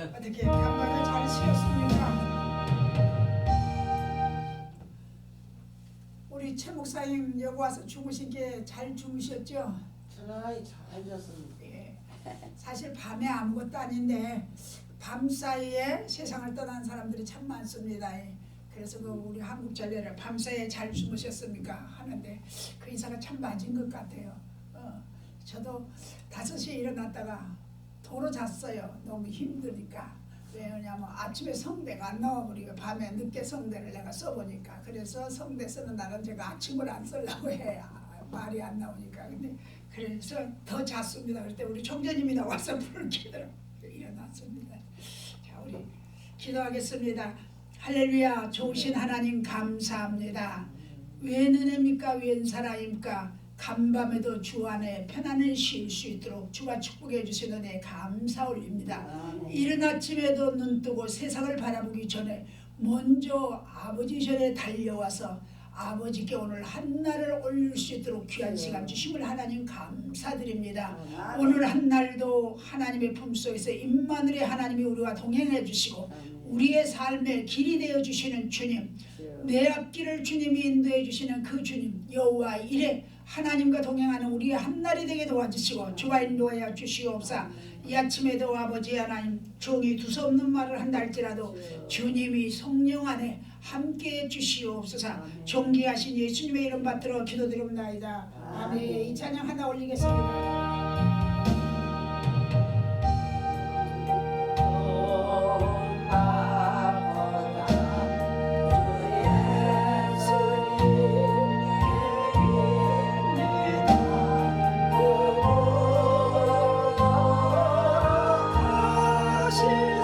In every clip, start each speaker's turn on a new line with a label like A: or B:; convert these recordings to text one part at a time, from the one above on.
A: 어떻게 간만에 잘 쉬었습니까? 우리 최 목사님 여기 와서 주무신 게 잘 주무셨죠?
B: 편안하게 잘 잤습니다.
A: 예. 사실 밤에 아무것도 아닌데 밤 사이에 세상을 떠난 사람들이 참 많습니다. 예. 그래서 그 우리 한국 전례를 밤 사이에 잘 주무셨습니까? 하는데 그 인사가 참 맞은 것 같아요. 저도 5시에 일어났다가 도로 잤어요. 너무 힘드니까. 왜냐면 아침에 성대가 안 나와버리고 밤에 늦게 성대를 내가 써보니까 그래서 성대 쓰는 날은 제가 아침을 안 쓰려고 해요. 말이 안 나오니까. 근데 그래서 더 잤습니다. 그때 우리 총재님이 나와서 불을 켜더라고요. 일어났습니다. 자, 우리 기도하겠습니다. 할렐루야. 좋으신 하나님 감사합니다. 웬 은혜입니까? 웬 사랑입니까? 간밤에도 주 안에 편안히 쉴 수 있도록 주가 축복해 주신 은혜 감사 올립니다. 이른 아침에도 눈 뜨고 세상을 바라보기 전에 먼저 아버지 전에 달려와서 아버지께 오늘 한날을 올릴 수 있도록 귀한 시간 주심을 하나님 감사드립니다. 오늘 한날도 하나님의 품속에서 임마누엘의 하나님이 우리와 동행해 주시고 우리의 삶의 길이 되어 주시는 주님, 내 앞길을 주님이 인도해 주시는 그 주님 여호와 이레 하나님과 동행하는 우리의 한날이 되게 도와주시고 주가 인도하여 주시옵사. 이 아침에도 아버지 하나님 종이 두서없는 말을 한다 할지라도 주님이 성령 안에 함께해 주시옵소서. 존귀하신 예수님의 이름 받들어 기도드립니다. 아멘. 이 찬양 하나 올리겠습니다.
C: 모습이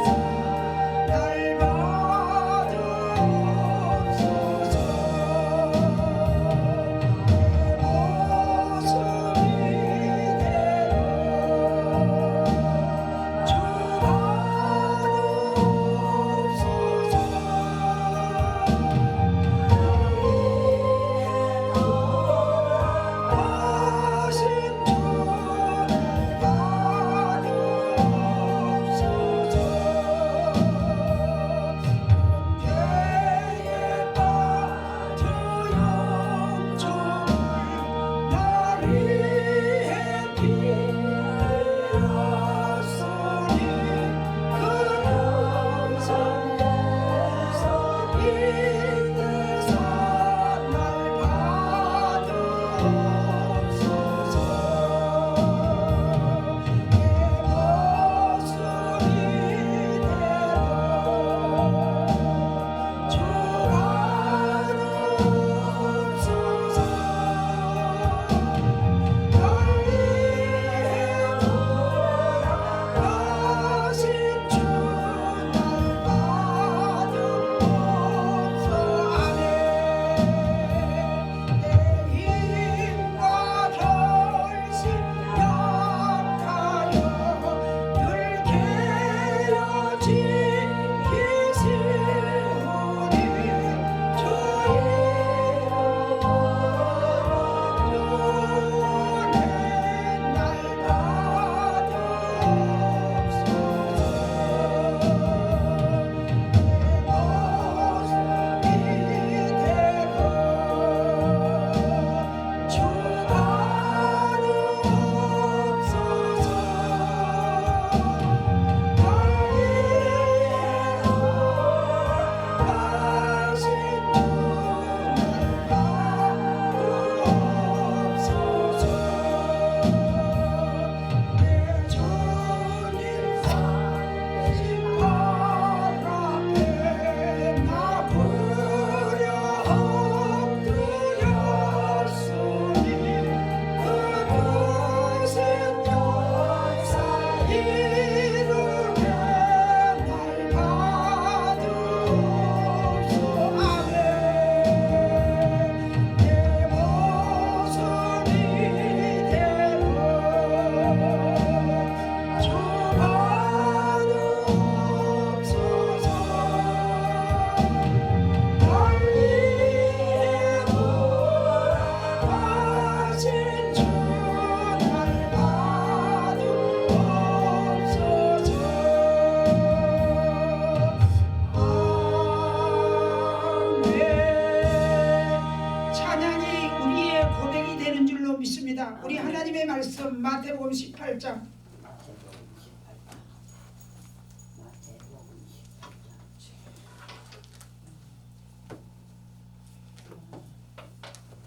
A: 마태복음 18장.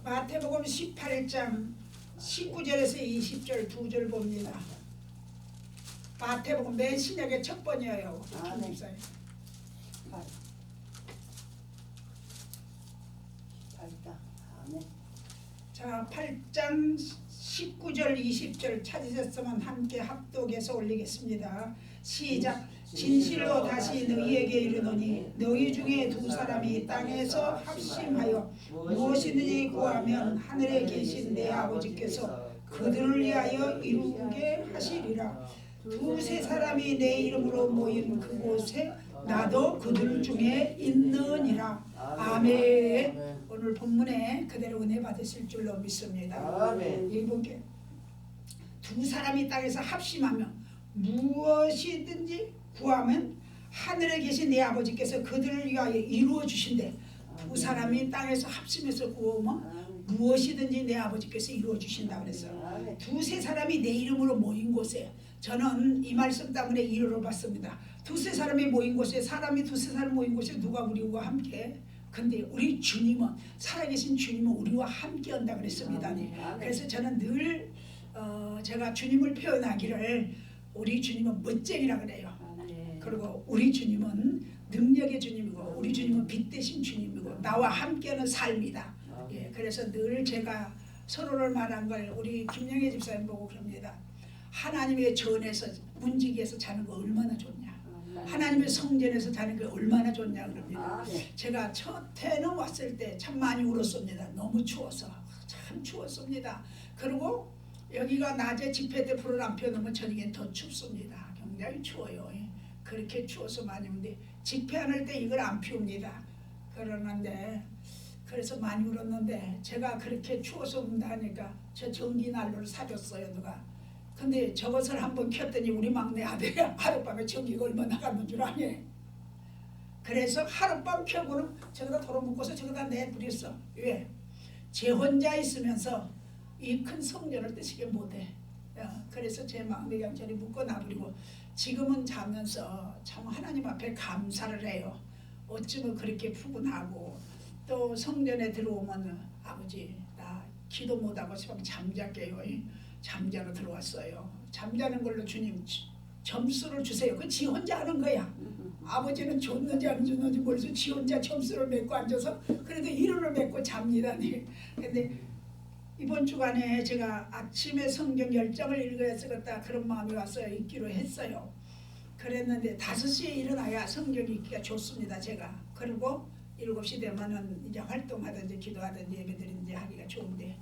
A: 마태복음 18장 19절에서 20절 두 절 봅니다. 마태복음 맨 신약의 첫 번이에요.
B: 네.
A: 자, 8장 19절 20절 찾으셨으면 함께 합독해서 올리겠습니다. 시작. 진실로 다시 너희에게 이르노니 너희 중에 두 사람이 땅에서 합심하여 무엇이든지 구하면 하늘에 계신 내 아버지께서 그들을 위하여 이루게 하시리라. 두세 사람이 내 이름으로 모인 그곳에 나도 그들 중에 있느니라. 아멘. 오늘 본문에 그대로 은혜 받으실 줄로 믿습니다. 이분께 두 사람이 땅에서 합심하면 무엇이든지 구하면 하늘에 계신 내 아버지께서 그들을 위하여 이루어 주신대. 두 사람이 땅에서 합심해서 구하면 무엇이든지 내 아버지께서 이루어 주신다 그랬어요. 두세 사람이 내 이름으로 모인 곳에, 저는 이 말씀 때문에 이루어 봤습니다. 두세 사람이 모인 곳에, 사람이 두세 사람 모인 곳에 누가 우리와 함께? 근데 우리 주님은, 살아계신 주님은 우리와 함께 한다 그랬습니다. 그래서 저는 늘 제가 주님을 표현하기를 우리 주님은 멋쟁이라 그래요. 그리고 우리 주님은 능력의 주님이고 우리 주님은 빛 대신 주님이고 나와 함께하는 삶이다. 예, 그래서 늘 제가 서로를 말한 걸 우리 김영애 집사님 보고 그럽니다. 하나님의 전에서 문지기에서 자는 거 얼마나 좋냐. 하나님의 성전에서 자는 게 얼마나 좋냐 그럽니다. 제가 첫 해는 왔을 때 참 많이 울었습니다. 너무 추워서 참 추웠습니다. 그리고 여기가 낮에 집회 때 불을 안 펴놓으면 저녁엔 더 춥습니다. 굉장히 추워요. 그렇게 추워서 많이 오는데 집회 안 할 때 이걸 안 피웁니다. 그러는데 그래서 많이 울었는데 제가 그렇게 추워서 운다 하니까 저 전기 난로를 사줬어요 누가. 근데 저것을 한번 켰더니 우리 막내 아들이 하룻밤에 전기가 얼마 나갔는 줄 아니. 그래서 하룻밤 켜고는 저기다 도로 묶어서 저기다 내버렸어. 왜? 제 혼자 있으면서 이 큰 성전을 뜨시게 못해. 그래서 제 막내 양전이 묶어 놔버리고 지금은 자면서 참 하나님 앞에 감사를 해요. 어쩌면 그렇게 푸근하고 또 성전에 들어오면 아버지 나 기도 못하고 잠잘게요. 잠자러 들어왔어요. 잠자는 걸로 주님 점수를 주세요. 그 지 혼자 하는 거야. 아버지는 줬는지 안 줬는지 모르겠어. 지 혼자 점수를 맺고 앉아서 그래도 이론을 맺고 잡니다. 근데 이번 주간에 제가 아침에 성경 10장을 읽어야 쓰겠다 그런 마음이 와서 읽기로 했어요. 그랬는데 5시에 일어나야 성경 읽기가 좋습니다. 제가. 그리고 7시 되면은 이제 활동하든지 기도하든지 예배드리든지 하기가 좋은데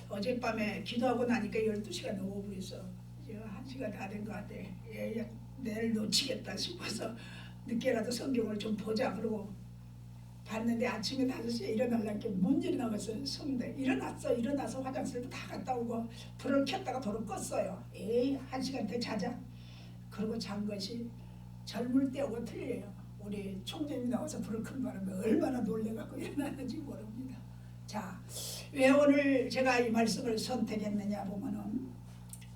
A: 어젯밤에 기도하고 나니까 12시가 넘어버렸어. 이제 1시가 다 된 것 같아. 내일 놓치겠다 싶어서 늦게라도 성경을 좀 보자 그러고 봤는데 아침에 5시에 일어나려니까 문질이 나갔어요. 성대 일어나서 화장실도 다 갔다 오고 불을 켰다가 도로 껐어요. 1시간 더 자자. 그러고 잔 것이 젊을 때하고 틀려요. 우리 총재님이 나와서 불을 큰 바람에 얼마나 놀래갖고 일어났는지 모릅니다. 자, 왜 오늘 제가 이 말씀을 선택했느냐 보면은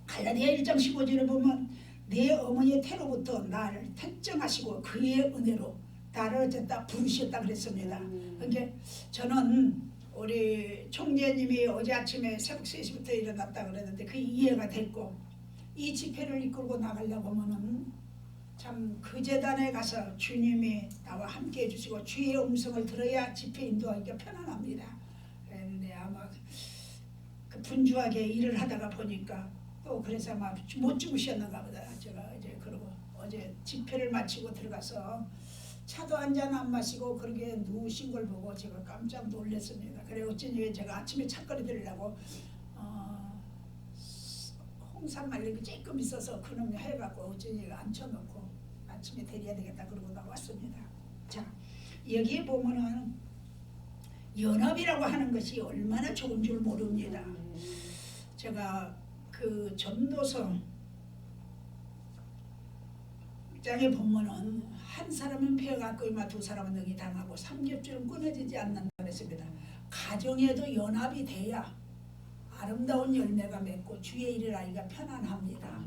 A: 갈라디아 1장 15절에 보면 내 어머니의 태로부터 나를 택정하시고 그의 은혜로 나를 어쨌다 부르셨다 그랬습니다. 그러니까 저는 우리 총재님이 어제 아침에 새벽 3시부터 일어났다 그랬는데 그 이해가 됐고 이 집회를 이끌고 나가려고 하면은 참 그 재단에 가서 주님이 나와 함께 해주시고 주의 음성을 들어야 집회 인도하기가 편안합니다. 그런데 아마 그 분주하게 일을 하다가 보니까 또 그래서 아마 못 주무셨는가 보다. 제가 이제 그러고 어제 집회를 마치고 들어가서 차도 한 잔 안 마시고 그렇게 누우신 걸 보고 제가 깜짝 놀랐습니다. 그래 어쩐지 제가 아침에 차거리 들으려고 홍삼 말리기 조금 있어서 그놈 해갖고 어쩐지 앉혀놓고 아침에 데려야 되겠다 그러고 나왔습니다. 자, 여기에 보면은 연합이라고 하는 것이 얼마나 좋은 줄 모릅니다. 제가 그 전도서 장에 보면은 한 사람은 폐해갖고 이마 두 사람은 능히 당하고 삼겹줄은 끊어지지 않는다 그랬습니다. 가정에도 연합이 돼야 아름다운 열매가 맺고 주의 일을 하기가 편안합니다.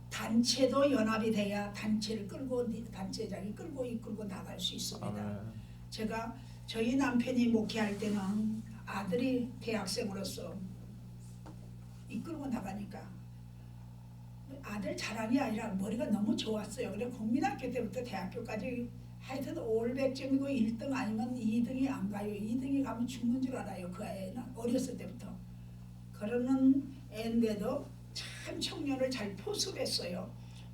A: 단체도 연합이 돼야 단체를 끌고 단체장이 끌고 이끌고 나갈 수 있습니다. 제가 저희 남편이 목회할 때는 아들이 대학생으로서 이끌고 나가니까 아들 자랑이 아니라 머리가 너무 좋았어요. 그래 국민학교 때부터 대학교까지 하여튼 올백점이고 1등 아니면 2등이 안 가요. 2등이 가면 죽는 줄 알아요. 그 애는 어렸을 때부터. 그러는 애인데도 참 청년을 잘 포섭했어요.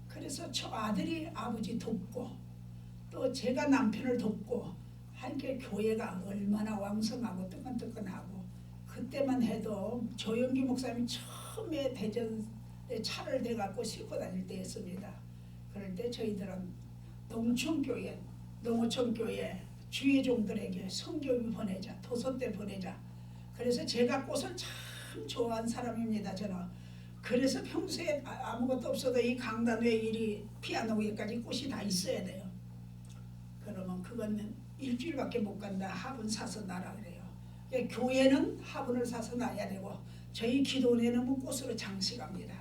A: 그래서 저 아들이 아버지 돕고 또 제가 남편을 돕고 함께 교회가 얼마나 왕성하고 뜨끈뜨끈하고 그때만 해도 조영기 목사님이 처음에 대전에 차를 대갖고 싣고 다닐 때였습니다. 그럴 때 저희들은 농어촌교회 주의 종들에게 성교육 보내자, 도서대 보내자. 그래서 제가 꽃을 참 좋아하는 사람입니다. 저는. 그래서 평소에 아무것도 없어도 이 강단 위에 이리 피아노 위에까지 꽃이 다 있어야 돼요. 그러면 그건 일주일밖에 못 간다. 화분 사서 놔라 그래요. 교회는 화분을 사서 놔야 되고 저희 기도원에는 뭐 꽃으로 장식합니다.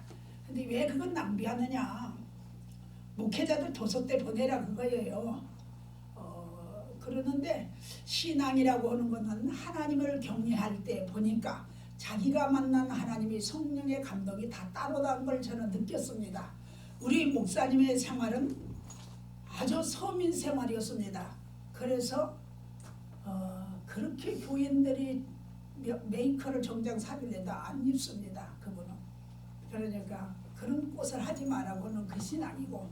A: 근데 왜 그건 낭비하느냐. 목회자들 도서대 보내라 그거예요. 그러는데 신앙이라고 하는 것은 하나님을 경외할 때 보니까 자기가 만난 하나님이 성령의 감동이 다 따로다는 걸 저는 느꼈습니다. 우리 목사님의 생활은 아주 서민 생활이었습니다. 그래서 그렇게 교인들이 메이커를 정장 사빌래도 안 입습니다. 그분은. 그러니까 그런 꽃을 하지 말라고는 그 신앙이고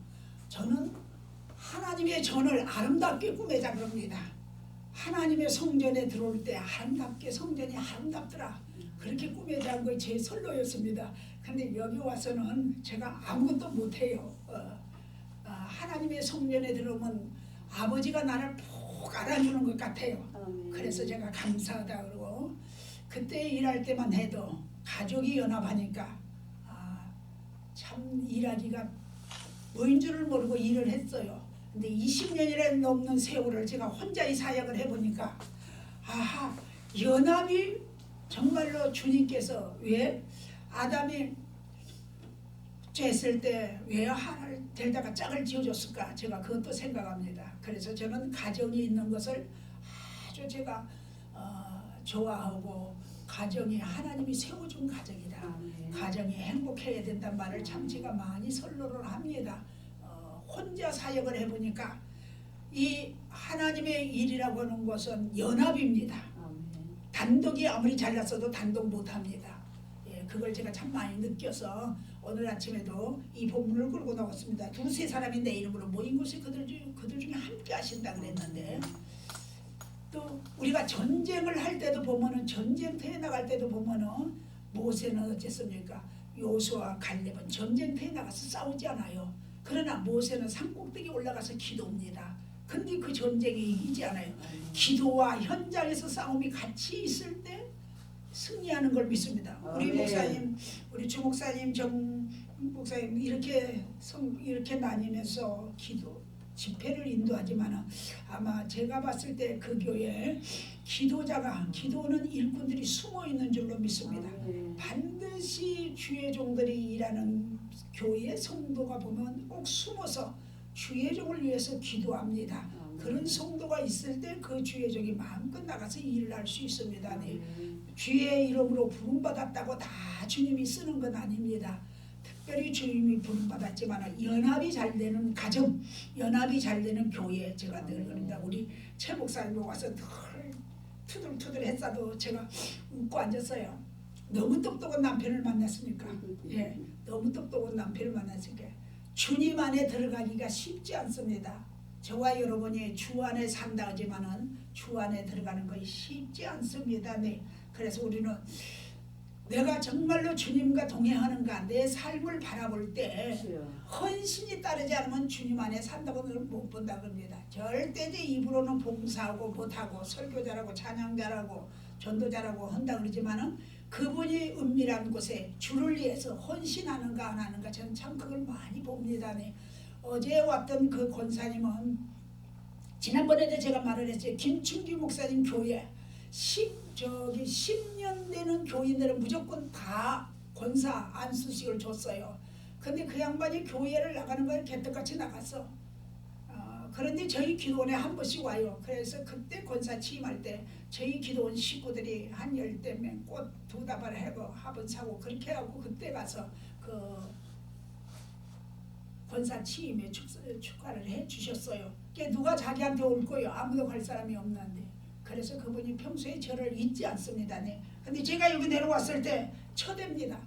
A: 저는 하나님의 전을 아름답게 꾸매자 그럽니다. 하나님의 성전에 들어올 때 아름답게 성전이 아름답더라. 그렇게 꾸며자는 게 제 선로였습니다. 근데 여기 와서는 제가 아무것도 못해요. 하나님의 성전에 들어오면 아버지가 나를 푹 알아주는 것 같아요. 그래서 제가 감사하다 그러고 그때 일할 때만 해도 가족이 연합하니까 참 일하기가 뭐인 줄을 모르고 일을 했어요. 근데 20년이나 넘는 세월을 제가 혼자 이 사역을 해보니까 아하 연합이 정말로 주님께서 왜 아담이 죄했을 때 왜 하나를 데려다가 짝을 지어줬을까 제가 그것도 생각합니다. 그래서 저는 가정이 있는 것을 아주 제가 좋아하고 가정이 하나님이 세워준 가정이다. 가정이 행복해야 된다는 말을 참 제가 많이 선로를 합니다. 혼자 사역을 해보니까 이 하나님의 일이라고 하는 것은 연합입니다. 단독이 아무리 잘났어도 단독 못합니다. 그걸 제가 참 많이 느껴서 오늘 아침에도 이 본문을 끌고 나왔습니다. 두세 사람이 내 이름으로 모인 곳에 그들 중에 함께 하신다 그랬는데 또 우리가 전쟁을 할 때도 보면은 전쟁터에 나갈 때도 보면은 모세는 어쨌습니까? 요수와 갈렙은 전쟁터에 나가서 싸우지 않아요. 그러나 모세는 산꼭대기에 올라가서 기도합니다. 근데 그 전쟁이 이기지 않아요. 기도와 현장에서 싸움이 같이 있을 때 승리하는 걸 믿습니다. 우리 목사님, 우리 주 목사님, 정 목사님 이렇게 나뉘면서 기도 집회를 인도하지만은 아마 제가 봤을 때 그 교회 기도는 일꾼들이 숨어 있는 줄로 믿습니다. 반드시 주의 종들이 일하는 교회 성도가 보면 꼭 숨어서 주의 종을 위해서 기도합니다. 그런 성도가 있을 때 그 주의 종이 마음껏 나가서 일을 할 수 있습니다. 네. 주의 이름으로 부름받았다고 다 주님이 쓰는 건 아닙니다. 특별히 주님이 부름받았지만 연합이 잘 되는 가정, 연합이 잘 되는 교회 제가 늘 그럽니다. 우리 최 목사님 와서 늘 투덜투덜 했어도 제가 웃고 앉았어요. 너무 똑똑한 남편을 만났으니까. 예, 너무 똑똑한 남편을 만났으니까 주님 안에 들어가기가 쉽지 않습니다. 저와 여러분이 주 안에 산다 하지만은 주 안에 들어가는 것이 쉽지 않습니다. 네. 그래서 우리는 내가 정말로 주님과 동행하는가 내 삶을 바라볼 때 헌신이 따르지 않으면 주님 안에 산다고는 못 본다 그럽니다. 절대 제 입으로는 봉사하고 못하고 설교 잘하고 찬양 잘하고 전도 잘하고 한다 그러지만은 그분이 은밀한 곳에 주를 위해서 헌신하는가 안 하는가 저는 참 그걸 많이 봅니다. 네. 어제 왔던 그 권사님은 지난번에도 제가 말을 했어요. 김충기 목사님 교회 저기 10년 되는 교인들은 무조건 다 권사 안수식을 줬어요. 근데 그 양반이 교회를 나가는 건 개떡같이 나갔어. 그런데 저희 기도원에 한 번씩 와요. 그래서 그때 권사 취임할 때 저희 기도원 식구들이 한 10대면 꽃 2다발 하고 화분 사고 그렇게 하고 그때 가서 그 권사 취임에 축하를 해 주셨어요. 누가 자기한테 올 거예요. 아무도 갈 사람이 없는데. 그래서 그분이 평소에 저를 잊지 않습니다. 네. 근데 제가 여기 내려왔을 때 첫해입니다.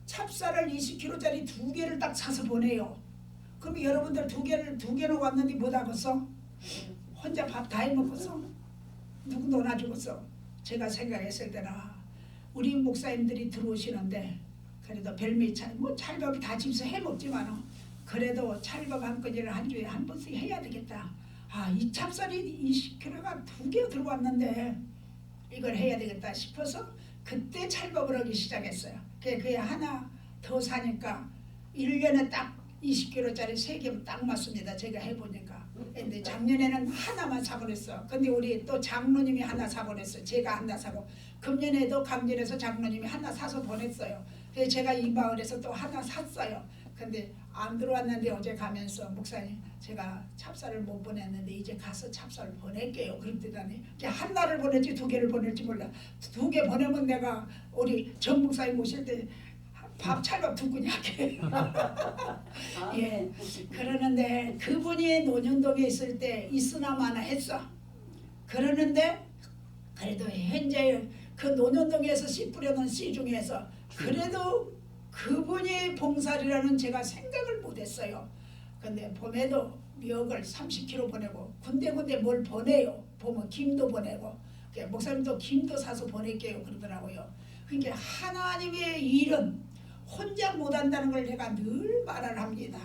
A: 찹쌀을 20kg짜리 2개를 딱 사서 보내요. 그럼 여러분들 2개는 왔는데 못 하겠어? 혼자 밥 다 해먹었어? 누구 놀아주겠어? 제가 생각했을 때는 우리 목사님들이 들어오시는데 그래도 별미 뭐 찰밥이 다 집에서 해먹지만 그래도 찰밥 한 건이를 한 주에 한 번씩 해야 되겠다. 이 찹쌀이 20kg가 2개 들어왔는데 이걸 해야 되겠다 싶어서 그때 찰밥을 하기 시작했어요. 그게 하나 더 사니까 1년에 딱 20kg짜리 3개면 딱 맞습니다. 제가 해보니까. 근데 작년에는 하나만 사버렸어. 근데 우리 또 장로님이 하나 사버렸어요. 제가 하나 사고 금년에도 강진에서 장로님이 하나 사서 보냈어요. 그래서 제가 이 마을에서 또 하나 샀어요. 근데 안 들어왔는데 어제 가면서 목사님 제가 찹쌀을 못 보냈는데 이제 가서 찹쌀을 보낼게요. 그랬더니 하나를 보낼지 2개를 보낼지 몰라. 2개 보내면 내가 우리 정 목사님 오실 때 밥 찰밥 2근이 할게. 예. 그러는데 그분이 논현동에 있을 때 있으나마나 했어. 그러는데 그래도 현재 그 논현동에서 씨 뿌려놓은 씨 중에서 그래도 그분이 봉사리라는 제가 생각을 못했어요. 근데 봄에도 미역을 30kg 보내고 군데군데 뭘 보내요. 보면 김도 보내고 목사님도 김도 사서 보낼게요 그러더라고요. 그러니까 하나님의 일은 혼자 못한다는 걸 제가 늘 말을 합니다.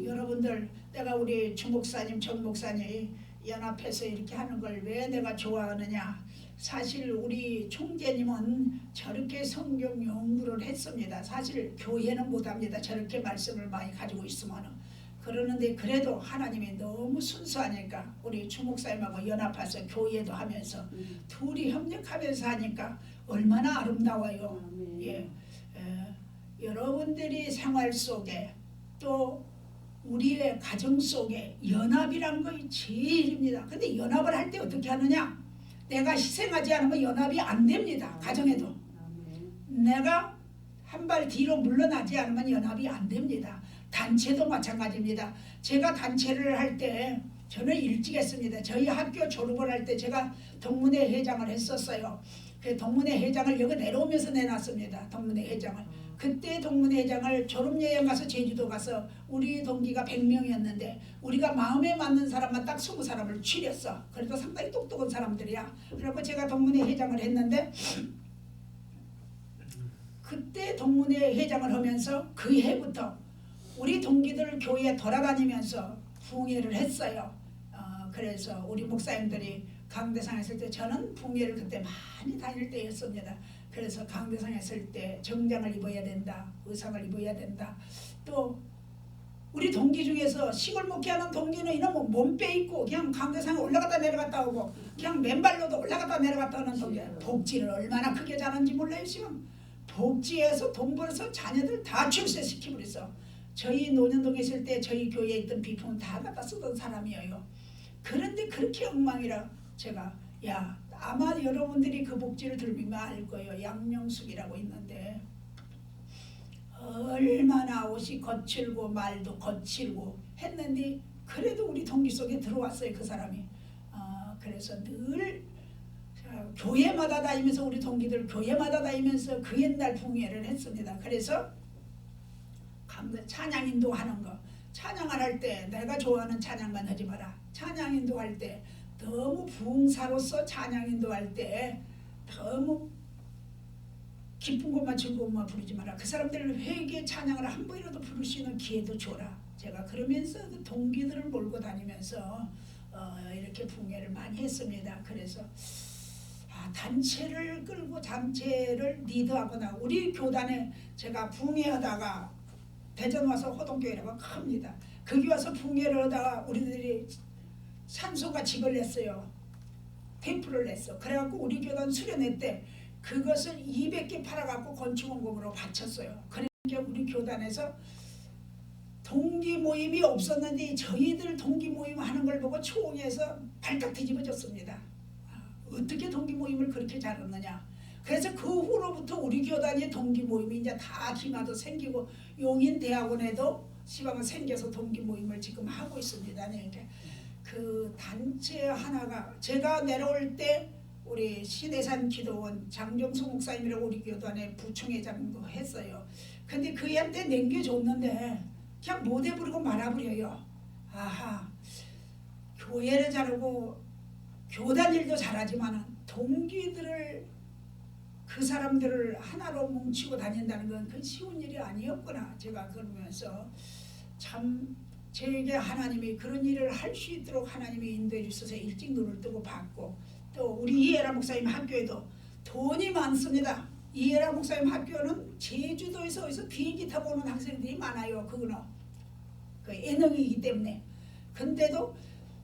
A: 여러분들 내가 우리 주목사님 정목사님 연합해서 이렇게 하는 걸 왜 내가 좋아하느냐. 사실 우리 총재님은 저렇게 성경 연구를 했습니다. 사실 교회는 못합니다. 저렇게 말씀을 많이 가지고 있으면. 그러는데 그래도 하나님이 너무 순수하니까 우리 주목사님하고 연합해서 교회도 하면서 둘이 협력하면서 하니까 얼마나 아름다워요. 예. 여러분들이 생활 속에 또 우리의 가정 속에 연합이란 것이 제일입니다. 근데 연합을 할 때 어떻게 하느냐? 내가 희생하지 않으면 연합이 안 됩니다. 가정에도. 내가 한 발 뒤로 물러나지 않으면 연합이 안 됩니다. 단체도 마찬가지입니다. 제가 단체를 할 때 저는 일찍 했습니다. 저희 학교 졸업을 할 때 제가 동문회 회장을 했었어요. 그 동문회 회장을 여기 내려오면서 내놨습니다. 동문회 회장을. 그때 동문회 회장을 졸업여행 가서 제주도 가서 우리 동기가 100명이었는데 우리가 마음에 맞는 사람만 딱 20사람을 추렸어. 그래도 상당히 똑똑한 사람들이야. 그래서 제가 동문회 회장을 했는데 그때 동문회 회장을 하면서 그 해부터 우리 동기들 교회에 돌아다니면서 부흥회를 했어요. 그래서 우리 목사님들이 강대상 했을 때 저는 부흥회를 그때 많이 다닐 때였습니다. 그래서 강대상 했을 때 정장을 입어야 된다. 의상을 입어야 된다. 또 우리 동기 중에서 시골 목회하는 동기는 이놈은 몸빼 입고 그냥 강대상에 올라갔다 내려갔다 오고 그냥 맨발로도 올라갔다 내려갔다 하는 동기. 복지를 얼마나 크게 자는지 몰라요 지금. 복지에서 돈 벌어서 자녀들 다 출세시키고 있어. 저희 논현동에 있을 때 저희 교회에 있던 비품은 다 갖다 쓰던 사람이에요. 그런데 그렇게 엉망이라 제가 아마 여러분들이 그 복지를 들으면 알 거예요. 양명숙이라고 있는데 얼마나 옷이 거칠고 말도 거칠고 했는데 그래도 우리 동기 속에 들어왔어요. 그 사람이. 그래서 늘 교회마다 다니면서 우리 동기들 교회마다 다니면서 그 옛날 부흥회를 했습니다. 그래서 찬양 인도하는 거. 찬양을 할 때 내가 좋아하는 찬양만 하지 마라. 찬양 인도할 때 너무 부흥사로서 찬양 인도할 때 너무 기쁜 것만 즐거운 것만 부르지 마라. 그 사람들을 회개 찬양을 한 번이라도 부를 수 있는 기회도 줘라. 제가 그러면서 그 동기들을 몰고 다니면서 이렇게 부흥회를 많이 했습니다. 그래서 단체를 끌고 단체를 리드하거나 우리 교단에 제가 부흥회 하다가 대전 와서 호동교회라고 큽니다. 거기 와서 부흥회를 하다가 우리들이 산소가 집을 냈어요. 테이프를 냈어. 그래갖고 우리 교단 수련회 때 그것을 200개 팔아갖고 건축원금으로 바쳤어요. 그러니까 우리 교단에서 동기 모임이 없었는데 저희들 동기 모임 하는 걸 보고 초홍에서 발칵 뒤집어졌습니다. 어떻게 동기 모임을 그렇게 잘했느냐. 그래서 그 후로부터 우리 교단의 동기 모임이 이제 다 기마도 생기고 용인대학원에도 시방은 생겨서 동기 모임을 지금 하고 있습니다. 네, 그 단체 하나가 제가 내려올 때 우리 신해산 기도원 장정수 목사님이라고 우리 교단의 부총회장도 했어요. 근데 그애한테 남겨줬는데 그냥 못해 부르고 말아버려요. 아하, 교회를 잘하고 교단 일도 잘하지만 동기들을 그 사람들을 하나로 뭉치고 다닌다는 건 그 쉬운 일이 아니었구나. 제가 그러면서 참 저에게 하나님이 그런 일을 할 수 있도록 하나님이 인도해 주셔서 일찍 눈을 뜨고 봤고, 또 우리 이해라 목사님 학교에도 돈이 많습니다. 이해라 목사님 학교는 제주도에서 어디서 비행기 타고 오는 학생들이 많아요. 그거는 그 예능이기 때문에. 근데도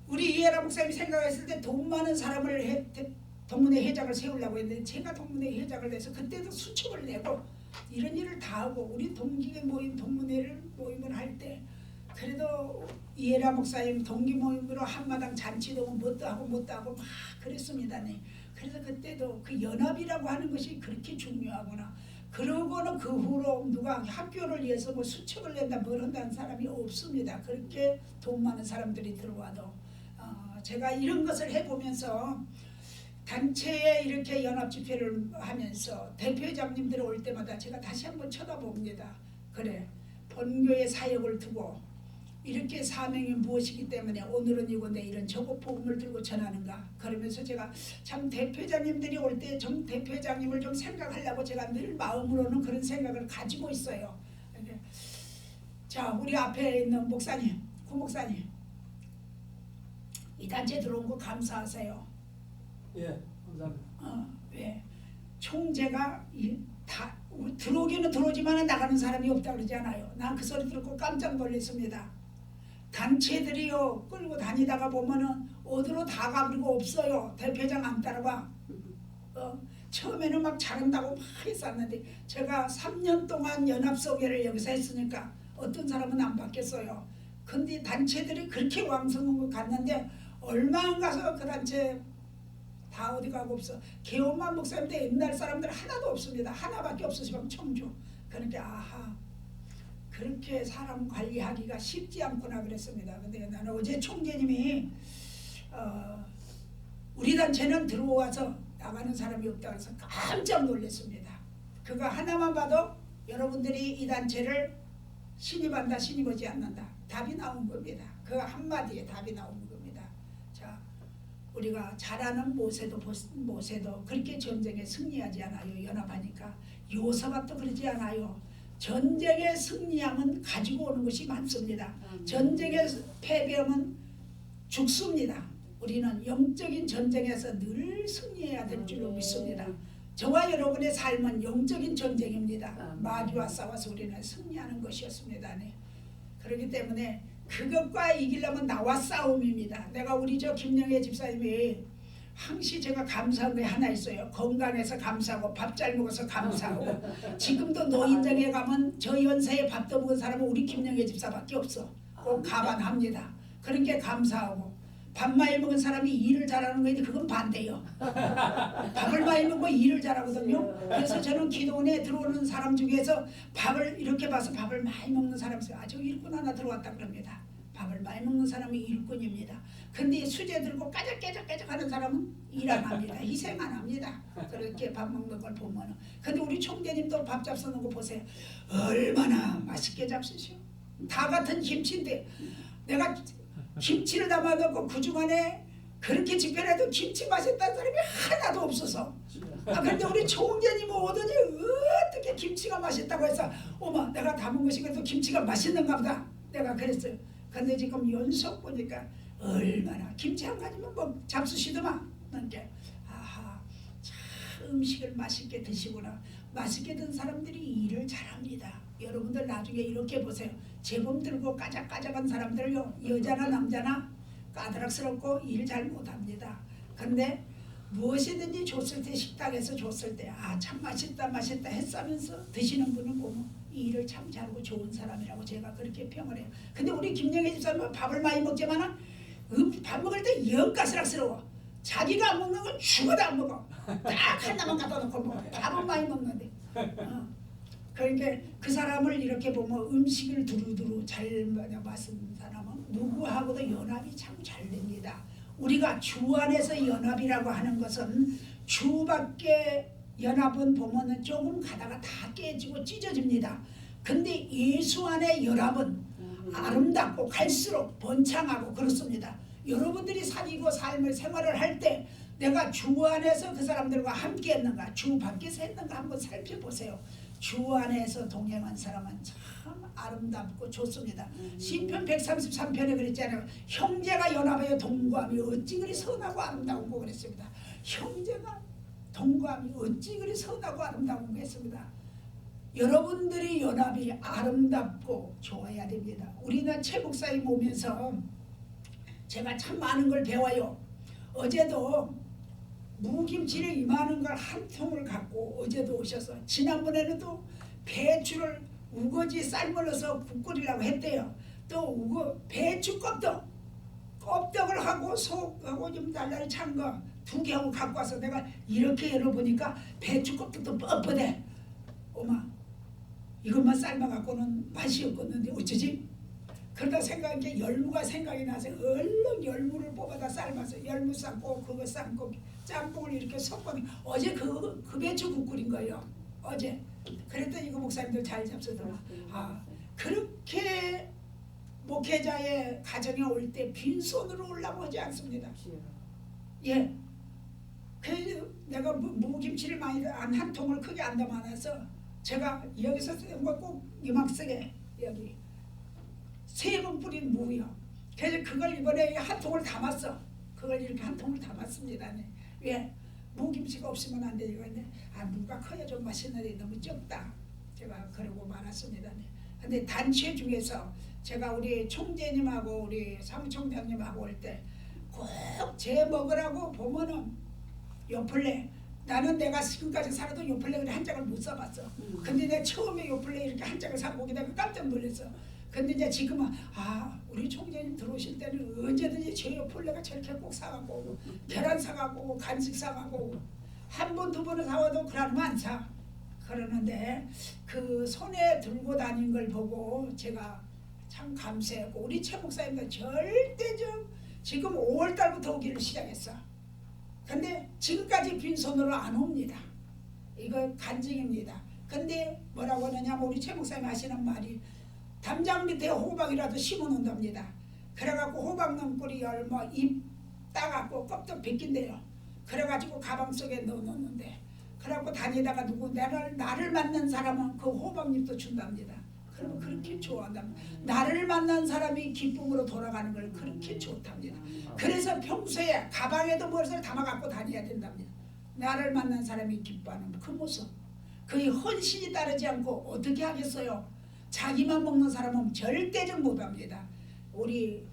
A: 우리 이해라 목사님이 생각했을 때 돈 많은 사람을 동문회 회장을 세우려고 했는데 제가 동문회 회장을 해서 그때도 수첩을 내고 이런 일을 다 하고 우리 동기 모임 동문회를 모임을 할 때 그래도 이해라 목사님 동기 모임으로 한마당 잔치도 뭣도 하고 뭣도 하고 막 그랬습니다. 네. 그래서 그때도 그 연합이라고 하는 것이 그렇게 중요하구나. 그러고는 그 후로 누가 학교를 위해서 뭐 수첩을 낸다 뭘 한다는 사람이 없습니다. 그렇게 돈 많은 사람들이 들어와도 제가 이런 것을 해보면서 단체에 이렇게 연합 집회를 하면서 대표회장님들 올 때마다 제가 다시 한번 쳐다봅니다. 그래, 본교의 사역을 두고 이렇게 사명이 무엇이기 때문에 오늘은 이고 내일은 저거 복음을 들고 전하는가. 그러면서 제가 참 대표회장님들이 올 때 정 대표회장님을 좀 생각하려고 제가 늘 마음으로는 그런 생각을 가지고 있어요. 자, 우리 앞에 있는 목사님, 구 목사님, 이 단체 들어온 거 감사하세요.
C: 예, 감사합니다.
A: 왜? 총재가 다 들어오기는 들어오지만 나가는 사람이 없다 그러잖아요. 난 그 소리 듣고 깜짝 놀랐습니다. 단체들이요 끌고 다니다가 보면은 어디로 다 가버리고 없어요. 대표장 안 따라와. 처음에는 막 잘한다고 막 했었는데 제가 3년 동안 연합소개를 여기서 했으니까 어떤 사람은 안 바뀌었어요. 근데 단체들이 그렇게 왕성한 것 같는데 얼마 안 가서 그 단체 다 어디 가고 없어. 개엄만 목사님도 옛날 사람들 하나도 없습니다. 하나밖에 없으시면 청주. 그러니까 아하, 그렇게 사람 관리하기가 쉽지 않구나 그랬습니다. 근데 나는 어제 총재님이 우리 단체는 들어와서 나가는 사람이 없다 그래서 깜짝 놀랐습니다. 그거 하나만 봐도 여러분들이 이 단체를 신입한다 신입하지 않는다 답이 나온 겁니다. 그 한마디에 답이 나온 겁니다. 자, 우리가 잘하는 모세도 그렇게 전쟁에 승리하지 않아요. 연합하니까. 요사가 또 그러지 않아요. 전쟁에 승리하면 가지고 오는 것이 많습니다. 전쟁에 패배하면 죽습니다. 우리는 영적인 전쟁에서 늘 승리해야 될 줄로 믿습니다. 저와 여러분의 삶은 영적인 전쟁입니다. 마귀와 싸워서 우리는 승리하는 것이었습니다. 네. 그렇기 때문에 그것과 이기려면 나와 싸움입니다. 내가 우리 저 김영애 집사님이 항시 제가 감사한 게 하나 있어요. 건강해서 감사하고 밥 잘 먹어서 감사하고 지금도 노인정에 가면 저 연세에 밥도 먹은 사람은 우리 김영애 집사밖에 없어. 꼭 감안합니다. 그런 게 감사하고 밥 많이 먹은 사람이 일을 잘하는 거인데 그건 반대요. 밥을 많이 먹고 일을 잘하거든요. 그래서 저는 기도원에 들어오는 사람 중에서 밥을 이렇게 봐서 밥을 많이 먹는 사람이 있어요. 아, 저 일꾼 하나 들어왔다 그럽니다. 밥을 많이 먹는 사람이 일꾼입니다. 근데 수제 들고 까작까작 하는 사람은 일 안 합니다. 희생 안 합니다. 그렇게 밥 먹는 걸 보면은. 근데 우리 총재님도 밥 잡수는 거 보세요. 얼마나 맛있게 잡수셔. 다 같은 김치인데 내가 김치를 담아놓고 그중간에 그렇게 집회해도 김치 맛있다는 사람이 하나도 없어서. 그런데 우리 총재님 오더니 어떻게 김치가 맛있다고 해서 어머 내가 담은 것이 그래도 김치가 맛있는가 보다. 내가 그랬어요. 근데 지금 연속 보니까 얼마나 김치 한 가지면 뭐 잡수시더만. 그러니까 아하, 참 음식을 맛있게 드시구나. 맛있게 든 사람들이 일을 잘합니다. 여러분들 나중에 이렇게 보세요. 재범 들고 까작까작한 사람들요, 여자나 남자나 까다락스럽고 일 잘 못합니다. 근데 무엇이든지 줬을 때 식당에서 줬을 때 아 참 맛있다 맛있다 했으면서 드시는 분은 보면 이 일을 참 잘하고 좋은 사람이라고 제가 그렇게 평을 해요. 근데 우리 김영애 집사님은 밥을 많이 먹지만은 밥 먹을 때 영가스락스러워. 자기가 안 먹는 건 죽어도 안 먹어. 딱 하나만 갖다 놓고 먹어. 밥은 많이 먹는데. 그러니까 그 사람을 이렇게 보면 음식을 두루두루 잘 맞은 사람은 누구하고도 연합이 참 잘 됩니다. 우리가 주 안에서 연합이라고 하는 것은 주 밖에 연합은 보면은 조금 가다가 다 깨지고 찢어집니다. 근데 예수 안의 연합은 아름답고 갈수록 번창하고 그렇습니다. 여러분들이 사귀고 삶을 생활을 할 때 내가 주 안에서 그 사람들과 함께 했는가 주 밖에서 했는가 한번 살펴보세요. 주 안에서 동행한 사람은 참 아름답고 좋습니다. 시편 133편에 그랬잖아요. 형제가 연합하여 동거함이 어찌 그리 선하고 아름다운고 그랬습니다. 형제가 동거함이 어찌 그리 선하고 아름다운 거 했습니다. 여러분들이 연합이 아름답고 좋아야 됩니다. 우리는 최 목사님 오면서 제가 참 많은 걸 배워요. 어제도 무김치를 이만한 걸 한 통을 갖고 어제도 오셔서 지난번에는 또 배추를 우거지 쌀물 넣어서 국 끓이려고 했대요. 또 배추 껍덕을 하고 속하고 좀 달달이 찬 거 2개 하고 갖고 와서 내가 이렇게 열어보니까 배추 껍덕도 뻣뻣해. 어마 이것만 삶아갖고는 맛이 없겠는데 어쩌지? 그러다 생각한 게 열무가 생각이 나서 얼른 열무를 뽑아다 삶아서 열무 삶고 그거 삶고 짬뽕을 이렇게 섞어니 어제 그 배추국 끓인 거예요. 어제 그랬더니 이거 목사님들 잘 잡수더라. 아 그렇게 목회자의 가정에 올 때 빈손으로 올라오지 않습니다. 예. 그래서 내가 무김치를 많이 한 통을 크게 안 담아놔서 제가 여기서 쓰는 거 꼭 이만쓰게 여기 3번 뿌린 무요. 그래서 그걸 이번에 한 통을 담았어. 그걸 이렇게 한 통을 담았습니다. 네. 왜? 무김치가 없으면 안 되니까. 무가 커야 좀 맛있는데 너무 적다. 제가 그러고 말았습니다. 네. 근데 단체 중에서 제가 우리 총재님하고 우리 사무총장님하고 올 때 꼭 제 먹으라고 보면은 요플레 나는 내가 지금까지 살아도 요플레 한 장을 못 사봤어. 근데 내가 처음에 요플레 이렇게 한 장을 사보게 되면 깜짝 놀랐어. 근데 이제 지금은 우리 총재님 들어오실 때는 언제든지 제 요플레가 저렇게 꼭 사갖고 오고 계란 사갖고 오고 간식 사갖고 오고 한 번 두 번을 사와도 그러면 안 사. 그러는데 그 손에 들고 다닌 걸 보고 제가 참 감사했고 우리 최 목사님도 절대적 지금 5월달부터 오기를 시작했어. 근데 지금까지 빈손으로 안 옵니다. 이거 간증입니다. 근데 뭐라고 하느냐면 우리 최 목사님 하시는 말이 담장 밑에 호박이라도 심어놓는답니다. 그래갖고 호박 넘꼬리 열뭐 잎 따갖고 껍질 벗긴대요. 그래가지고 가방 속에 넣어놓는데 그래갖고 다니다가 누구 나를 만난 사람은 그 호박잎도 준답니다. 그러면 그렇게 좋아한답니다. 나를 만난 사람이 기쁨으로 돌아가는 걸 그렇게 좋답니다. 그래서 평소에 가방에도 무엇을 담아갖고 다녀야 된답니다. 나를 만난 사람이 기뻐하는 그 모습. 그의 헌신이 따르지 않고 어떻게 하겠어요? 자기만 먹는 사람은 절대적 못합니다. 우리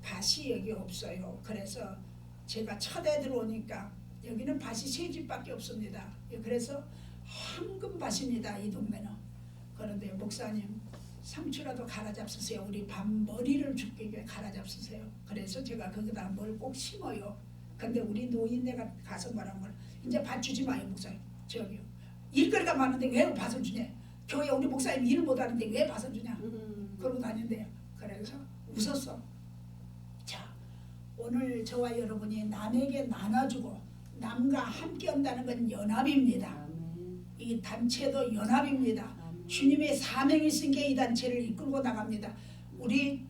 A: 밭이 여기 없어요. 그래서 제가 첫에 들어오니까 여기는 밭이 3집밖에 없습니다. 그래서 황금밭입니다. 이 동네는. 그런데 목사님 상추라도 갈아 잡수세요. 우리 밤 머리를 죽게 갈아 잡수세요. 그래서 제가 거기다 뭘 꼭 심어요. 근데 우리 노인네가 가서 말한 걸 이제 밭 주지 마요 목사님. 저기요. 일거리가 많은데 왜 밭을 주냐. 교회 우리 목사님 일을 못하는데 왜 밭을 주냐. 그러고 다닌대요. 그래서 웃었어. 자 오늘 저와 여러분이 남에게 나눠주고 남과 함께 한다는 건 연합입니다. 이 단체도 연합입니다. 주님의 사명이 있으니까 이 단체를 이끌고 나갑니다. 우리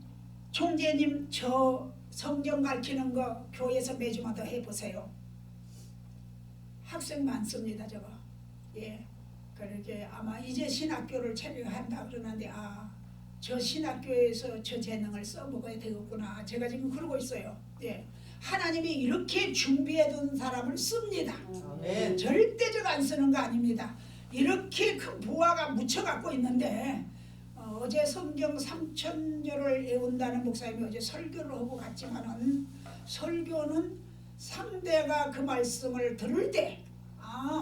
A: 총재님 저 성경 가르치는 거 교회에서 매주마다 해보세요. 학생 많습니다. 저거. 예. 그렇게 아마 이제 신학교를 차려한다 그러는데 저 신학교에서 저 재능을 써먹어야 되겠구나. 제가 지금 그러고 있어요. 예. 하나님이 이렇게 준비해둔 사람을 씁니다. 절대적 안 쓰는 거 아닙니다. 이렇게 큰 부하가 묻혀갖고 있는데 어제 성경 3,000절을 외운다는 목사님이 어제 설교를 하고 갔지만은 설교는 상대가 그 말씀을 들을 때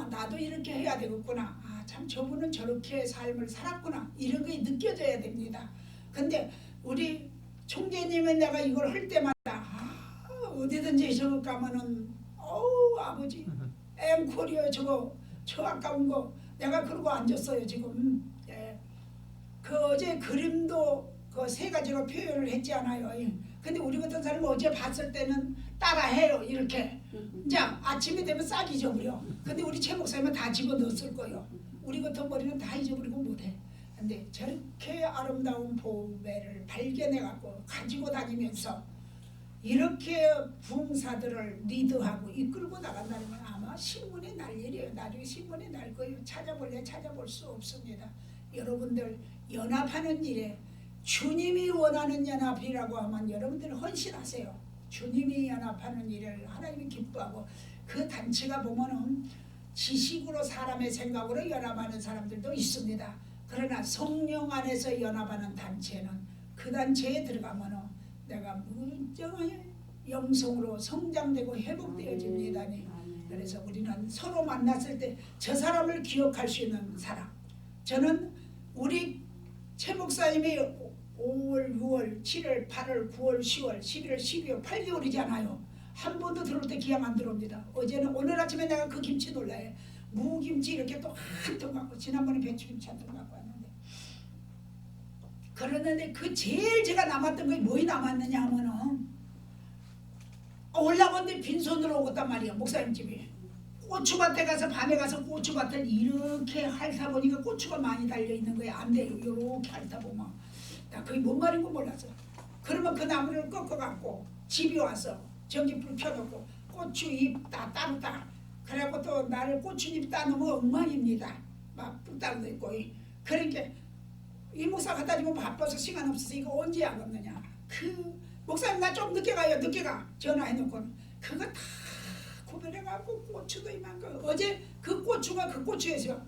A: 나도 이렇게 해야 되겠구나. 참 저분은 저렇게 삶을 살았구나. 이런 게 느껴져야 됩니다. 근데 우리 총재님은 내가 이걸 할 때마다 어디든지 저거 가면은 아버지 앵콜이요 저 아까운 거 내가 그러고 앉았어요 지금. 예. 그 어제 그림도 그 세 가지로 표현을 했지 않아요. 예. 근데 우리 같은 사람은 어제 봤을 때는 따라해요 이렇게. 이제 아침이 되면 싹 잊어버려. 근데 우리 최 목사님은 다 집어넣었을 거예요. 우리 같은 머리는 다 잊어버리고 못해. 근데 저렇게 아름다운 보배를 발견해갖고 가지고 다니면서 이렇게 부흥사들을 리드하고 이끌고 나간다는 건 아마 신문에 날 일이에요. 나중에 신문에 날 거예요. 찾아볼래 찾아볼 수 없습니다. 여러분들 연합하는 일에 주님이 원하는 연합이라고 하면 여러분들 헌신하세요. 주님이 연합하는 일을 하나님이 기뻐하고 그 단체가 보면은 지식으로 사람의 생각으로 연합하는 사람들도 있습니다. 그러나 성령 안에서 연합하는 단체는 그 단체에 들어가면은 내가 무정하게 영성으로 성장되고 회복되어집니다. 그래서 우리는 서로 만났을 때 저 사람을 기억할 수 있는 사람. 저는 우리 최 목사님이 5월, 6월, 7월, 8월, 9월, 10월, 11월, 12월 8개월이잖아요. 한 번도 들어올 때 기약 안 들어옵니다. 오늘 아침에 내가 그 김치 놀라요. 무김치 이렇게 또 한 통 갖고 지난번에 배추김치 한 통 갖고 왔는데 그러는데 그 제일 제가 남았던 게 뭐이 남았느냐 하면은 올라오는데 빈손으로 오겠단 말이야. 목사님 집에 고추밭에 가서 밤에 가서 고추밭을 이렇게 핥아 보니까 고추가 많이 달려있는 거야. 안 돼요. 이렇게 핥아 보면 나 그게 뭔 말인 거 몰랐어. 그러면 그 나무를 꺾어갖고 집에 와서 전기불 켜놓고 고추잎 따로 따 그래갖고 또 나를 고추잎 따놓으면 엉망입니다. 막 뿔따로도 있고 그러니까 이 목사 갖다 주면 바빠서 시간 없어서 이거 언제 하겠느냐. 그 목사님 나 좀 늦게 가요. 늦게 가. 전화해놓고는 그거 다 구별해갖고 고추도 이만큼 어제 그 고추가 그 고추에서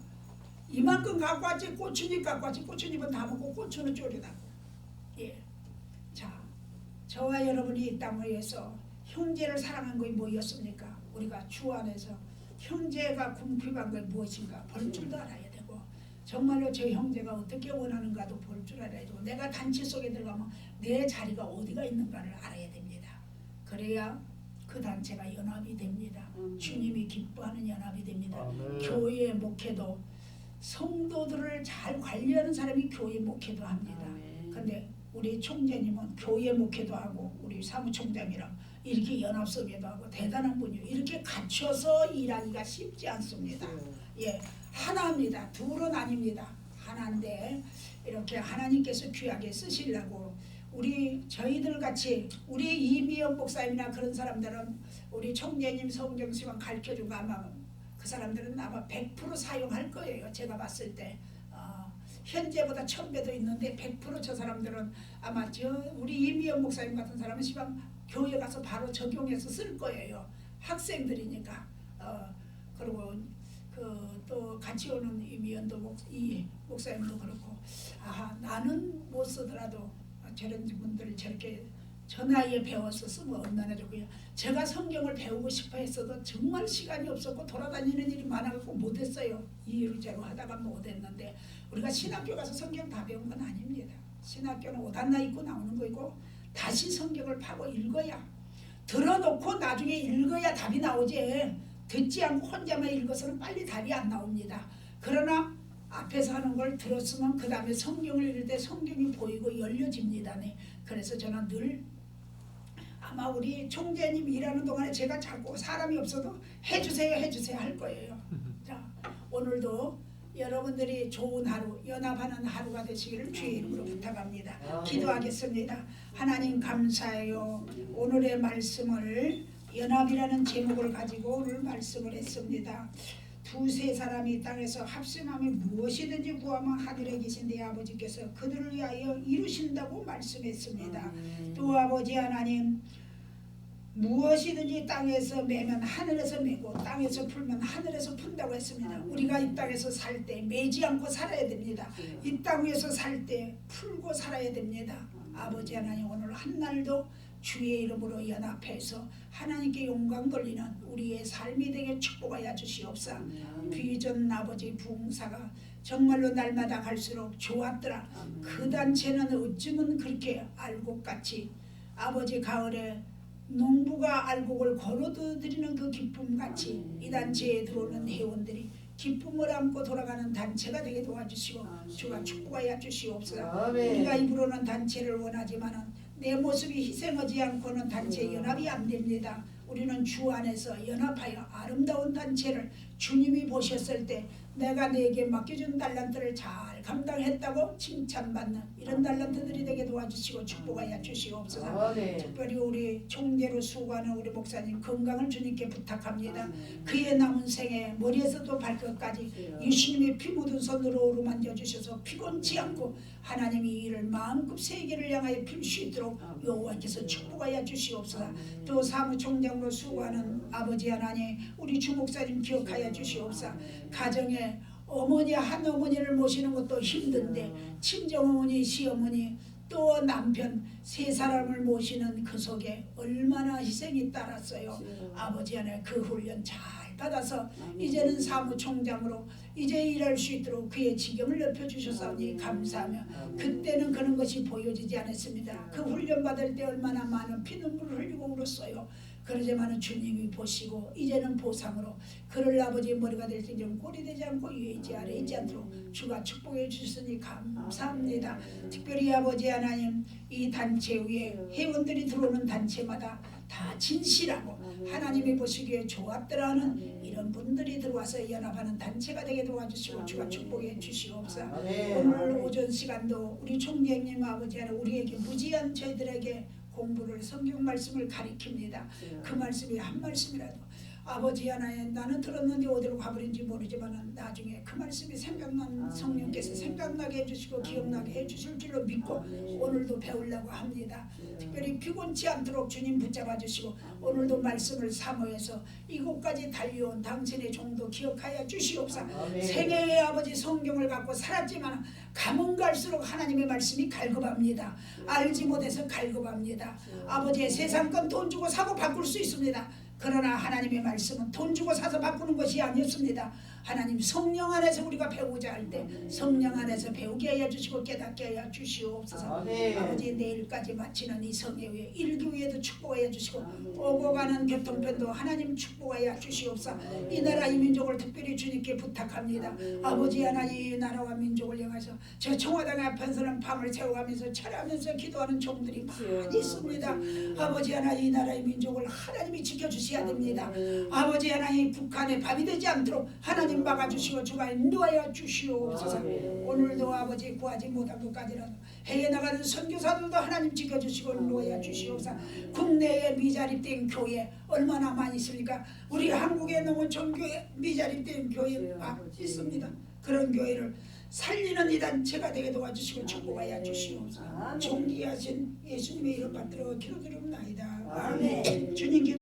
A: 이만큼 갖고 왔지. 고추잎 갖고 왔지. 고추잎은 다 먹고 고추는 졸여놨고. 예. 자, 저와 여러분이 이 땅을 위해서 형제를 사랑한 것이 뭐였습니까? 우리가 주 안에서 형제가 궁핍한 게 무엇인가 볼 줄도 알아야 되고 정말로 제 형제가 어떻게 원하는가도 볼 줄 알아야 되고 내가 단체 속에 들어가면 내 자리가 어디가 있는가를 알아야 됩니다. 그래야 그 단체가 연합이 됩니다. 주님이 기뻐하는 연합이 됩니다. 교회 목회도 성도들을 잘 관리하는 사람이 교회 목회도 합니다. 근데 우리 총재님은 교회 목회도 하고 우리 사무총장이랑 이렇게 연합성회도 하고 대단한 분이에요. 이렇게 갖춰서 일하기가 쉽지 않습니다. 예, 하나입니다. 둘은 아닙니다. 하나인데 이렇게 하나님께서 귀하게 쓰시려고 저희들 같이 우리 이미연 목사님이나 그런 사람들은 우리 총재님 성경시만 가르쳐주고 아마 그 사람들은 아마 100% 사용할 거예요. 제가 봤을 때 현재보다 1000배도 있는데 100% 저 사람들은 아마 우리 이미연 목사님 같은 사람은 시방 교회 가서 바로 적용해서 쓸 거예요. 학생들이니까. 그리고 또 같이 오는 이미연도 이 목사님도 그렇고 나는 못 쓰더라도 저런 분들 저렇게 저 나이에 배워서 쓰면 얼마나 좋고요. 제가 성경을 배우고 싶어 했어도 정말 시간이 없었고 돌아다니는 일이 많아갖고 못했어요. 이루저루 하다가 못했는데 우리가 신학교 가서 성경 다 배운 건 아닙니다. 신학교는 옷 하나 입고 나오는 거이고 다시 성경을 파고 읽어야 들어놓고 나중에 읽어야 답이 나오지 듣지 않고 혼자만 읽어서는 빨리 답이 안 나옵니다. 그러나 앞에서 하는 걸 들었으면 그 다음에 성경을 읽을 때 성경이 보이고 열려집니다. 네. 그래서 저는 늘 아마 우리 총재님 일하는 동안에 제가 자꾸 사람이 없어도 해주세요 할 거예요. 자, 오늘도 여러분들이 좋은 하루, 연합하는 하루가 되시기를 주의 이름으로 부탁합니다. 기도하겠습니다. 하나님 감사해요. 오늘의 말씀을 연합이라는 제목을 가지고 오늘 말씀을 했습니다. 두세 사람이 이 땅에서 합심하며 무엇이든지 구하면 하늘에 계신 내 아버지께서 그들을 위하여 이루신다고 말씀했습니다. 또 아버지 하나님 무엇이든지 땅에서 매면 하늘에서 매고 땅에서 풀면 하늘에서 푼다고 했습니다. 우리가 이 땅에서 살 때 매지 않고 살아야 됩니다. 이 땅 위에서 살 때 풀고 살아야 됩니다. 아버지 하나님 오늘 한날도 주의 이름으로 연합해서 하나님께 영광 돌리는 우리의 삶이 되게 축복하여 주시옵사. 비전 아버지 부흥사가 정말로 날마다 갈수록 좋았더라. 그 단체는 어쩌면 그렇게 알곡같이 아버지 가을에 농부가 알곡을 걸어드리는 그 기쁨같이 이 단체에 들어오는 회원들이 기쁨을 안고 돌아가는 단체가 되게 도와주시고 주가 축복하여 주시옵소서. 우리가 입으로는 단체를 원하지만은 내 모습이 희생하지 않고는 단체 연합이 안 됩니다. 우리는 주 안에서 연합하여 아름다운 단체를 주님이 보셨을 때 내가 내게 맡겨준 달란트를 잘 감당했다고 칭찬받는 이런 달란트들이 되게 도와주시고 축복하여 주시옵소서. 특별히 우리 총대로 수고하는 우리 목사님 건강을 주님께 부탁합니다. 그의 남은 생에 머리에서도 발끝까지 예수님의 피 묻은 손으로 어루만져 주셔서 피곤치 않고 하나님이 이 일을 마음껏 세계를 향하여 필 수 있도록 여호와께서 축복하여 주시옵소서. 또 사무총장으로 수고하는 아버지 하나님 우리 주목사님 기억하여 주시옵소서. 가정에 어머니 한 어머니를 모시는 것도 힘든데 친정어머니 시어머니 또 남편 세 사람을 모시는 그 속에 얼마나 희생이 따랐어요. 아버지 안에 그 훈련 잘 받아서 이제는 사무총장으로 이제 일할 수 있도록 그의 지경을 넓혀주셨사오니 감사하며 그때는 그런 것이 보여지지 않았습니다. 그 훈련 받을 때 얼마나 많은 피눈물을 흘리고 울었어요. 그러지만은 주님이 보시고 이제는 보상으로 그를 아버지 머리가 될 때 좀 꼴이 되지 않고 위에 있지 아래 있지 않도록 주가 축복해 주셨으니 감사합니다. 특별히 아버지 하나님 이 단체 위에 회원들이 들어오는 단체마다 다 진실하고 하나님이 보시기에 좋았더라는 이런 분들이 들어와서 연합하는 단체가 되게 도와주시고 주가 축복해 주시옵소서. 오늘 오전 시간도 우리 총장님 아버지 하나 우리에게 무지한 저희들에게 공부를 성경 말씀을 가리킵니다. 그 말씀이 한 말씀이라도 아버지 하나에 나는 들었는데 어디로 가버린지 모르지만 나중에 그 말씀이 생각난 성령께서 생각나게 해주시고 기억나게 해주실 줄로 믿고 오늘도 배우려고 합니다. 특별히 피곤치 않도록 주님 붙잡아 주시고 오늘도 말씀을 사모해서 이곳까지 달려온 당신의 종도 기억하여 주시옵소서. 생애의 아버지 성경을 갖고 살았지만 가면 갈수록 하나님의 말씀이 갈급합니다. 알지 못해서 갈급합니다. 아버지의 세상권 돈 주고 사고 바꿀 수 있습니다. 그러나 하나님의 말씀은 돈 주고 사서 바꾸는 것이 아니었습니다. 하나님 성령 안에서 우리가 배우자 할 때 성령 안에서 배우게 하여 주시고 깨닫게 하여 주시옵소서. 아버지 내일까지 마치는 이 성회에 일교회도 축복하여 주시고 오고 가는 교통편도 하나님 축복하여 주시옵소서. 이 나라 이 민족을 특별히 주님께 부탁합니다. 아버지 하나님 이 나라와 민족을 향해서 저 청와당 앞에서는 밤을 새워가면서 철야하면서 기도하는 종들이 많이 있습니다. 아버지 하나님 이 나라의 민족을 하나님이 지켜주셔야 됩니다. 아버지 하나님 북한에 밤이 되지 않도록 하나님 막아주시고 주가 인도하여 주시옵소서. 오늘도 아버지 구하지 못한 것까지라도 해외 나가는 선교사들도 하나님 지켜주시고 인도하여 주시옵소서. 국내에 미자립된 교회 얼마나 많이 있습니까? 우리 한국의 농어촌 교회 미자립된 교회 있습니다. 그런 교회를 살리는 이 단체가 되게 도와주시고 축복하여 주시옵소서. 존귀하신 예수님의 이름 받들어 기도드립니다. 아멘. 주님 기도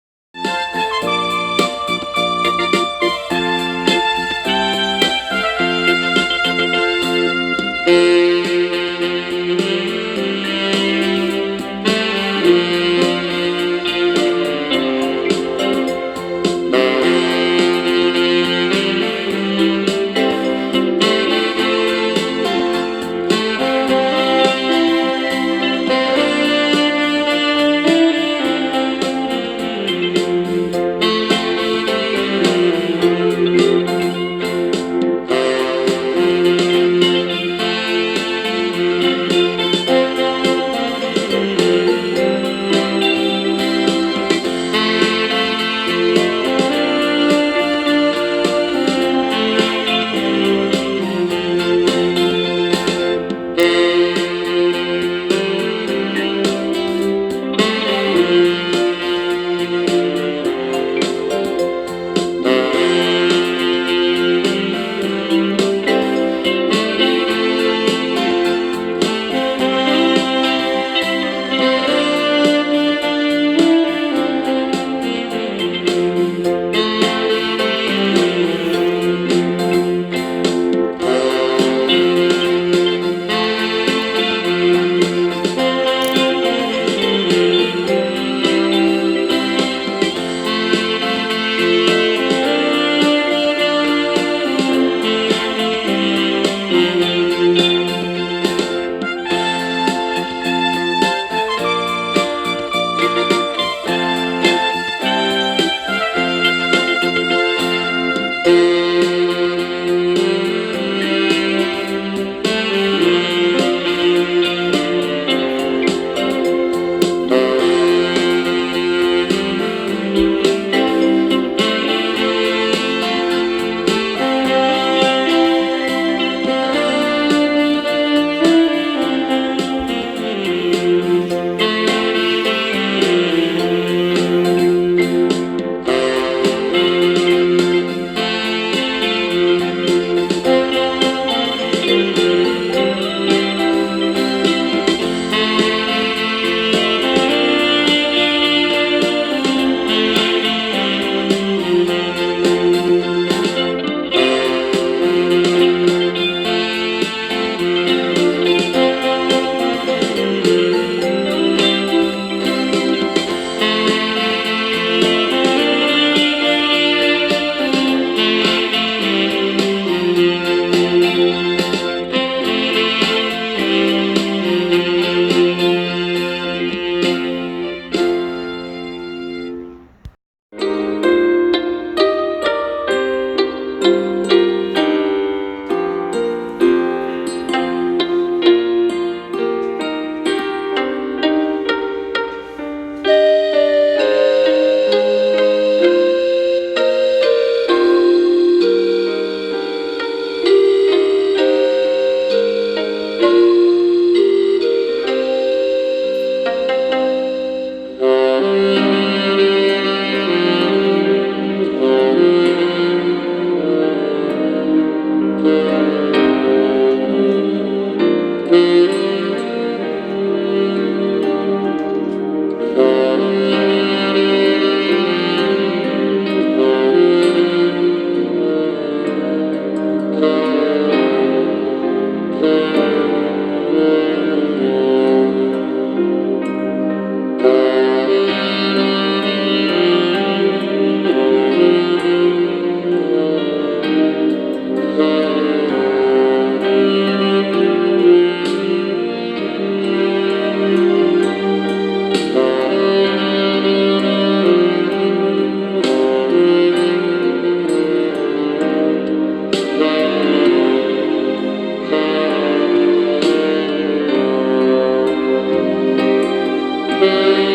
D: 주